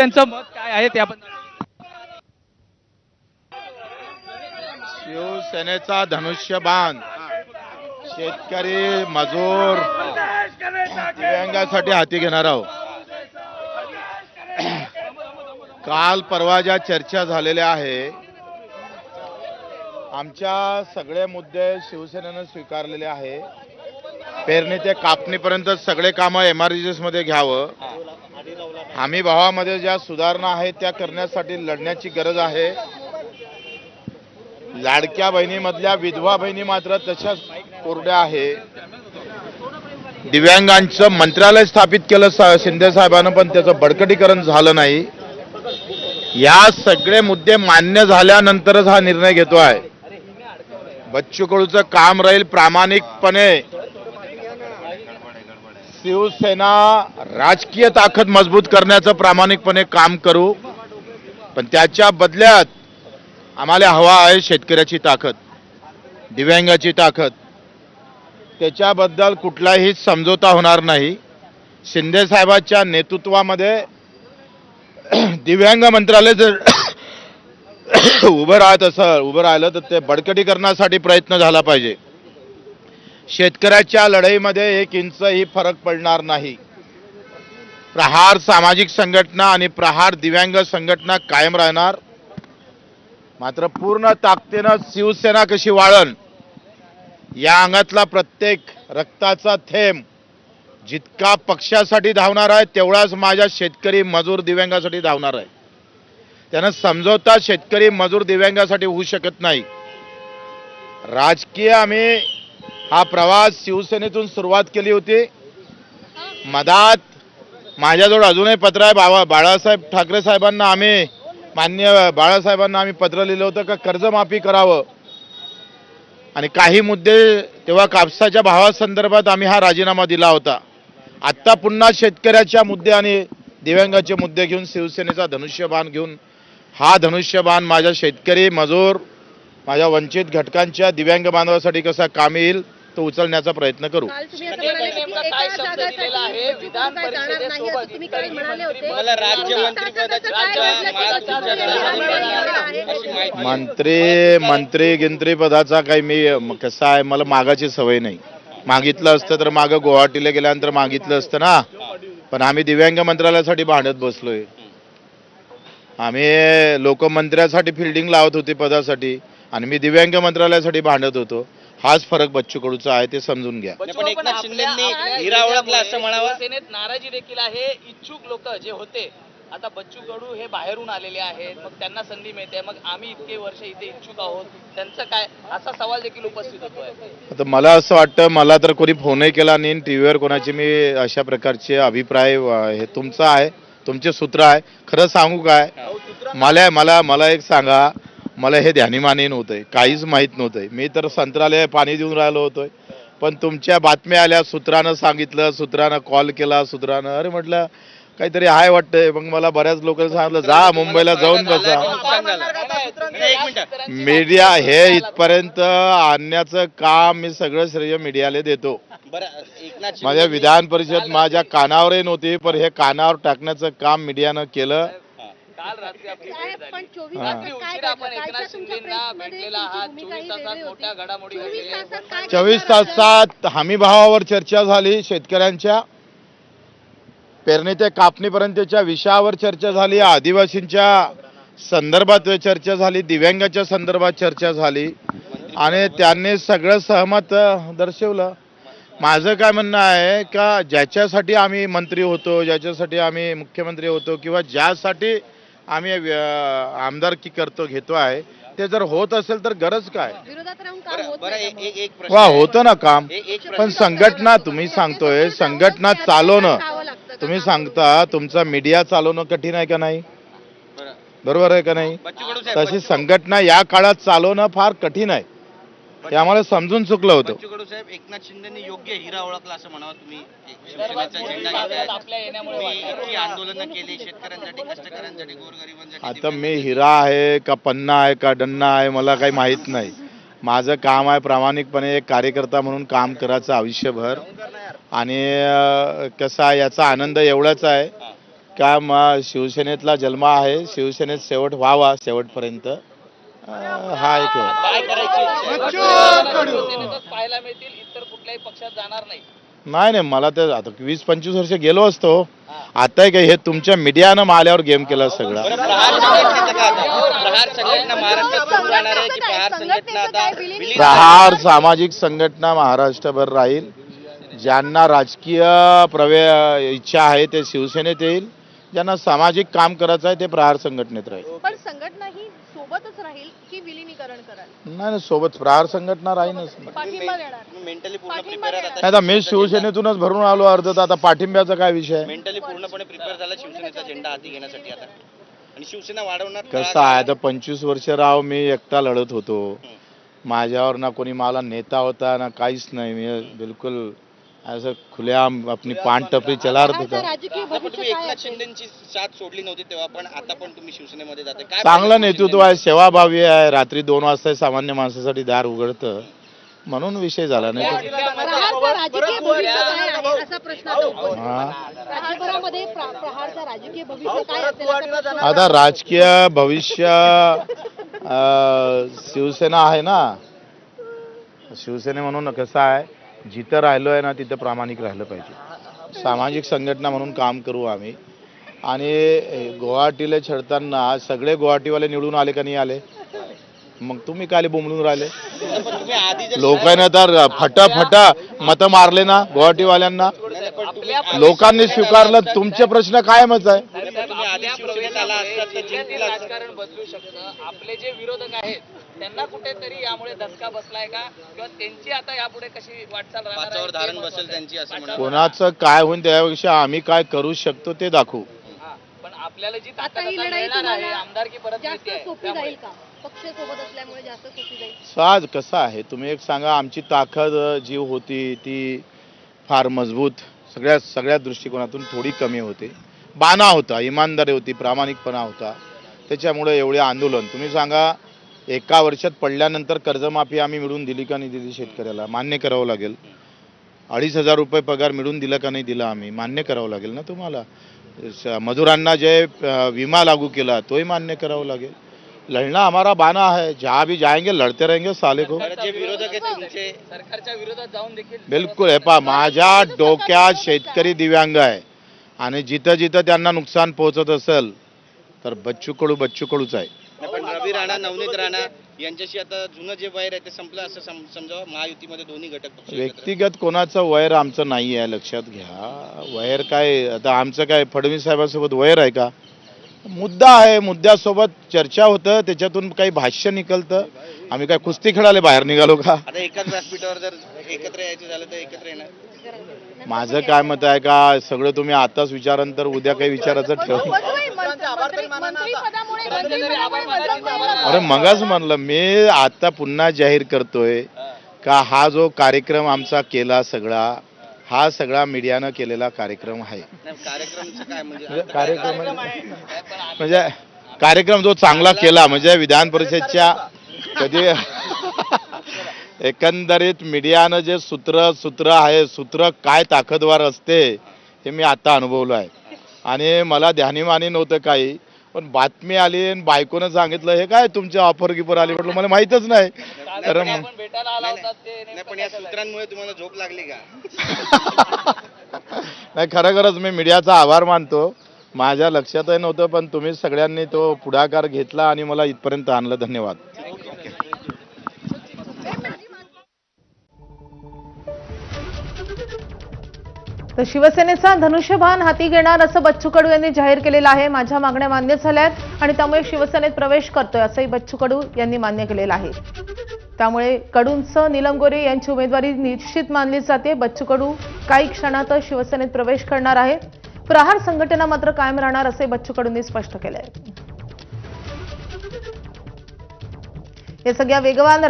त्यांचं मत काय आहे ते आपण शिवसेनेचा धनुष्यबाण शेतकरी मजूर दिव्यांगासाठी हाती घेणार आहोत. काल परवा ज्या चर्चा झालेल्या आहे, आमच्या सगळे मुद्दे शिवसेनेनं स्वीकारलेले आहे. पेरणी ते कापणीपर्यंत सगळे कामं MRGS मध्ये घ्यावं. हमी भावामध्ये ज्या सुधारणा आहेत त्या करण्यासाठी लढण्याची गरज आहे. लाडक्या बहिणीमधल्या विधवा बहिणी मात्र तशाच कोरड्या आहे. दिव्यांगांचं मंत्रालय स्थापित केलं शिंदे साहेबांना, पण त्याचं बळकटीकरण झालं नाही. या सगळे मुद्दे मान्य झाल्यानंतरच हा निर्णय घेतो आहे. बच्चू कडूचं काम राहील प्रामाणिकपणे शिवसेना राजकीय ताकद मजबूत करण्याचं प्रामाणिकपणे काम करू, पण त्याच्या बदल्यात आम्हाला हवा आहे शेतकऱ्याची ताकद, दिव्यांगाची ताकद. त्याच्याबद्दल कुठलाही समझोता होणार नाही. शिंदे साहेबांच्या नेतृत्वामध्ये दिव्यांग मंत्रालय जर उभं राहिलं तर ते बळकटीकरणासाठी प्रयत्न झाला पाहिजे. शेतकऱ्याच्या लढाईमध्ये 1 इंचही फरक पडणार नाही. प्रहार सामाजिक संघटना आणि प्रहार दिव्यांग संघटना कायम राहणार. मात्र पूर्ण ताकदीनं शिवसेना कशी वाळण, या अंगातला प्रत्येक रक्ताचा थेंब जितका पक्षासाठी धावणार आहे तेवढाच माझ्या शेतकरी मजूर दिव्यांगासाठी धावणार आहे. त्यानं समझोता शेतकरी मजूर दिव्यांगासाठी होऊ शकत नाही. राजकीय आम्ही हा प्रवास शिवसेनेतून सुरुवात केली होती. मधात माझ्याजवळ अजूनही पत्र आहे. बाळासाहेब ठाकरे साहेबांना आम्ही माननीय बाळासाहेबांना आम्ही पत्र लिहिलं होतं का कर्जमाफी करावं, आणि काही मुद्दे तेव्हा कापसाच्या भावासंदर्भात आम्ही हा राजीनामा दिला होता. आत्ता पुन्हा शेतकऱ्याच्या मुद्दे आणि दिव्यांगाचे मुद्दे घेऊन शिवसेनेचा धनुष्यबाण घेऊन हा धनुष्यबाण माझ्या शेतकरी मजूर माझ्या वंचित घटकांच्या दिव्यांग बांधवासाठी कसा कामी येईल तो उचलण्याचा प्रयत्न करू. मंत्री गिंत्री पदाचा काही मी कसा आहे, मला मागाची सवय नाही. मागितलं असतं तर मागं गुवाहाटीला गेल्यानंतर मागितलं असतं ना. पण आम्ही दिव्यांग मंत्रालयासाठी भांडत बसलोय. आम्ही लोकमंत्र्यासाठी फिल्डिंग लावत होती पदासाठी, आणि मी दिव्यांग मंत्रालयासाठी भांडत होतो. हाच फरक बच्चू कडूचा आहे, ते समजून घ्या. पण एकनाथ शिंदेंनी हिरा ओळखला असं म्हणावं. सेनेत नाराजी देखील आहे. इच्छुक लोक जे होते, आता बच्चू कडू हे बाहेरून आलेले आहेत, मग त्यांना संधी मिळते, मग आम्ही इतके वर्ष इथे इच्छुक आहोत, त्यांचं काय, असा सवाल देखील उपस्थित होतोय. आता मला असं वाटतं, मला तर कोणी फोनही केला नाही, टीव्हीवर कोणाचे मी अशा प्रकारचे अभिप्राय हे तुमचा आहे, तुमचे सूत्र आहे. खरं सांगू काय, मला एक सांगा, मला हे ध्यानीमानी नव्हतंय, काहीच माहीत नव्हतंय. मी तर संत्रालय पाणी देऊन राहिलो होतोय, पण तुमच्या बातम्या आल्या, सूत्रानं सांगितलं, सूत्रानं कॉल केला, सूत्रानं अरे म्हटलं काहीतरी आहे वाटतंय. मग मला बऱ्याच लोकांना सांगितलं जा मुंबईला जाऊन बसा. मीडिया हे इथपर्यंत आणण्याचं काम मी सगळं श्रेय मीडियाला देतो. माझ्या विधान परिषद माझ्या कानावरही नव्हती, पण हे कानावर टाकण्याचं काम मीडियानं केलं. काल रात्री आपली भेट झाली. रात्री उशिरा आपण एकनाथ शिंदेंना भेटलेला आहात. 24 तासात मोठ्या घडामोडी घडलेल्या. 24 तासात हमी भावावर चर्चा झाली, शेतकऱ्यांच्या पेरणी ते कापणीपर्यंतच्या विषयावर चर्चा झाली, आदिवासींच्या संदर्भात चर्चा झाली, दिव्यांगाच्या संदर्भात चर्चा झाली, आणि त्यांनी सगळं सहमत दर्शवलं. माझं काय म्हणणं आहे का, ज्याच्यासाठी आम्ही मंत्री होतो, ज्याच्यासाठी आम्ही मुख्यमंत्री होतो, किंवा ज्यासाठी आम्ही आमदारकी घेतो आहे, ते जर होत असेल तर गरज काय. वा होतं ना काम, पण संघटना तुम्ही सांगतोय संघटना चालवणं, तुम्ही सांगता तुमचा मीडिया चालवणं कठीण आहे का नाही, बरोबर आहे का नाही. तशी संघटना या काळात चालवणं फार कठीण आहे. ते आम्हाला समजून चुकलं होतं. साहेब, एकनाथ शिंदेंनी योग्य हिरा ओळखला असं म्हणावं. तुम्ही शिवसेनेचा झेंडा घेतलाय, आंदोलन केली शेतकऱ्यांसाठी, कष्टकऱ्यांसाठी, गोरगरिबांसाठी. आता मी हिरा आहे का पन्ना आहे का डन्ना आहे मला काही माहित नाही. माझं काम आहे प्रामाणिकपणे एक कार्यकर्ता म्हणून काम करायचं आयुष्यभर. आणि कसा याचा आनंद एवढाच आहे काय शिवसेनेतला जन्म आहे, शिवसेनेत शेवट व्हावा शेवटपर्यंत, हा एक आहे. काय करायची इच्छा आहे? शिवसेनेतच पाहायला मिळतील, इतर कुठल्याही पक्षात जाणार नाही. नाही, मला तर आता 20-25 वर्ष गेलो असतो. आता काय हे तुमच्या मीडियानं आल्यावर गेम केला सगळा. बरं, प्रहार संघटनेचं काय आता? प्रहार संघटना महाराष्ट्रात सुरू राहणार आहे की प्रहार संघटना आता विलीन? प्रहार सामाजिक संघटना महाराष्ट्रभर राहील. ज्यांना राजकीय इच्छा आहे ते शिवसेनेत येईल, ज्यांना सामाजिक काम करायचं आहे ते प्रहार संघटनेत राहील. पण संघटना ही सोबतच राहील की विलिनीकरण कराल? नाही, सोबत प्रहार संघटना राहीलच. पाठिंबा देणार? मेंटली पूर्ण पाठिंबा प्रिपेअर देणार. आता? आता मी शिवसेनेतूनच भरून आलो अर्ध, तर आता पाठिंब्याचा काय विषय आहे? मेंटली पूर्णपणे प्रिपेअर झाला शिवसेनेचा झेंडा हाती घेण्यासाठी आता, आणि शिवसेना वाढवणार? कसं आहे, आता 25 वर्ष राव मी एकटा लढत होतो. माझ्यावर ना कोणी मला नेता होता ना काहीच नाही. मी बिलकुल असं खुलेआम आपली पान टपरी चलारत होता. राजकीय पण तुम्ही भविष्य काय एकनाथ असेल? शिंदेची साथ सोडली नव्हती तेव्हा, पण आता पण तुम्ही शिवसेनेमध्ये जाते. काय चांगलं नेतृत्व आहे, सेवाभावी आहे. रात्री 2 वाजता सामान्य माणसासाठी दार उघडतं, म्हणून विषय झाला नाही. प्रहारचं राजकीय भविष्य काय आहे असा प्रश्न आता उपस्थित हा. आहे. राज्यभरामध्ये प्रहारचं राजकीय भविष्य काय असेल असा प्रश्न आता राजकीय भविष्य शिवसेना आहे ना. शिवसेने म्हणून कसं आहे, जिथं राहिलो आहे ना तिथं प्रामाणिक राहिलं पाहिजे. सामाजिक संघटना म्हणून काम करू आम्ही. आणि गुवाहाटीला छळताना सगळे गुवाहाटीवाले निवडून आले का नाही आले? मग तुम्ही काय बोंबलून राहिले? पण तुम्ही आधी जर लोकांना तर फटाफटा मतं मारले ना गुवाहाटीवाल्यांना. लोकांनी स्वीकारलं. तुमचे प्रश्न कायमच आहे. तुम्ही आधी शिवसेनेत आला असता तर जिंकला असता. राजकारण बदलू शकतं. आपले जे विरोधक आहेत त्यांना कुठेतरी यामुळे धक्का बसलाय का, किंवा त्यांची आता यापुढे कशी वाटचाल राहणार आहे? पाचावर धारण बसेल त्यांची असं म्हणा. कोणाचं काय होईल त्यापेक्षा आम्ही काय करू शकतो ते दाखवू. हा, पण आपल्याला जी ताकद आता ही आता लढाई मिळणार आहे, तुम्हाला आमदारकी परत जास्त मिळते सोपी त्यामुळे. जाईल का? पक्ष सोबत असल्यामुळे जास्त सोपी जाईल? साज कसं आहे, तुम्ही एक सांगा, आमची ताकद जीव होती ती फार मजबूत, सगळ्या दृष्टिकोनातून थोडी कमी होती. बाणा होता, इमानदारी होती, प्रामाणिकपणा होता. त्याच्यामुळे एवढे आंदोलन. तुम्ही सांगा, एका वर्षात पडल्यानंतर कर्जमाफी आम्ही मिळून दिली का नाही दिली? शेतकऱ्याला मान्य करावं लागेल. 2,500 रुपये पगार मिळून दिला का नाही दिला? आम्ही मान्य करावं लागेल ना तुम्हाला. मजुरांना जे विमा लागू केला तोही मान्य करावं लागेल. लढना हमारा बाना है, जहाँ भी जाएंगे लढते रहेंगे साले को. बरं, जे विरोधक आहेत तुमचे सरकारच्या विरोधात जाऊन देखील बिलकुल. हे पहा, माझ्या डोक्यात शेतकरी दिव्यांग आहे, आणि जिथं जिथं त्यांना नुकसान पोहोचत असेल तर बच्चू कडूच आहे. नाही, पण रवी राणा, नवनीत राणा यांच्याशी आता जुनं जे वैर आहे ते संपलं असं समजावं. महायुतीमध्ये दोन्ही घटक पक्ष एकत्र आहेत. व्यक्तिगत कोणाचं वैर आमचं नाही आहे, लक्षात घ्या. वैर काय, आता आमचं काय फडणवीस साहेबांसोबत वैर आहे का? मुद्दा आहे, मुद्द्यासोबत चर्चा होतं, त्याच्यातून काही भाष्य निकलतं. आम्ही काय कुस्ती खेळायला बाहेर निघालो का? आता एकाच व्यासपीठावर जर एकत्र यायचं झालं तर एकत्र येणार. माझं काय मत आहे का, सगळं तुम्ही आताच विचाराल तर उद्या काही विचारायचं ठेव. अरे मगाच म्हणलं मी, आता पुन्हा जाहीर करतोय का हा जो कार्यक्रम आमचा केला सगळा, हा सगळा मीडियानं केलेला कार्यक्रम आहे. नाही, कार्यक्रमचं काय म्हणजे कार्यक्रम जो चांगला केला, म्हणजे विधान परिषदच्या कधी एकंदरीत मीडियानं जे सूत्र आहे, सूत्र काय ताकदवार असते हे मी आता अनुभवलं आहे. आणि मला ध्यानीमानी नव्हतं काही, पण बातमी आली आणि बायकोनं सांगितलं हे काय तुमच्या ऑफर गिफर आली, म्हटलं मला माहीतच नाही. तर भेटायला आला होता ते नाही, पण या सूत्रांमुळे तुम्हाला झोप लागली का? नाही, खरंच मी मीडियाचा आभार मानतो. माझ्या लक्षातही नव्हतं, पण तुम्ही सगळ्यांनी तो पुढाकार घेतला आणि मला इथपर्यंत आणलं. धन्यवाद. तर शिवसेनेचा धनुष्यबाण हाती घेणार असं बच्चू कडू यांनी जाहीर केलेलं आहे. माझ्या मागण्या मान्य झाल्या आहेत आणि त्यामुळे शिवसेनेत प्रवेश करतोय असंही बच्चू कडू यांनी मान्य केलेलं आहे. त्यामुळे कडूंचं नीलम गोरे यांची उमेदवारी निश्चित मानली जाते. बच्चू कडू काही क्षणातच शिवसेनेत प्रवेश करणार आहे. प्रहार संघटना मात्र कायम राहणार असे बच्चू कडूंनी स्पष्ट केलंय. या सगळ्या वेगवान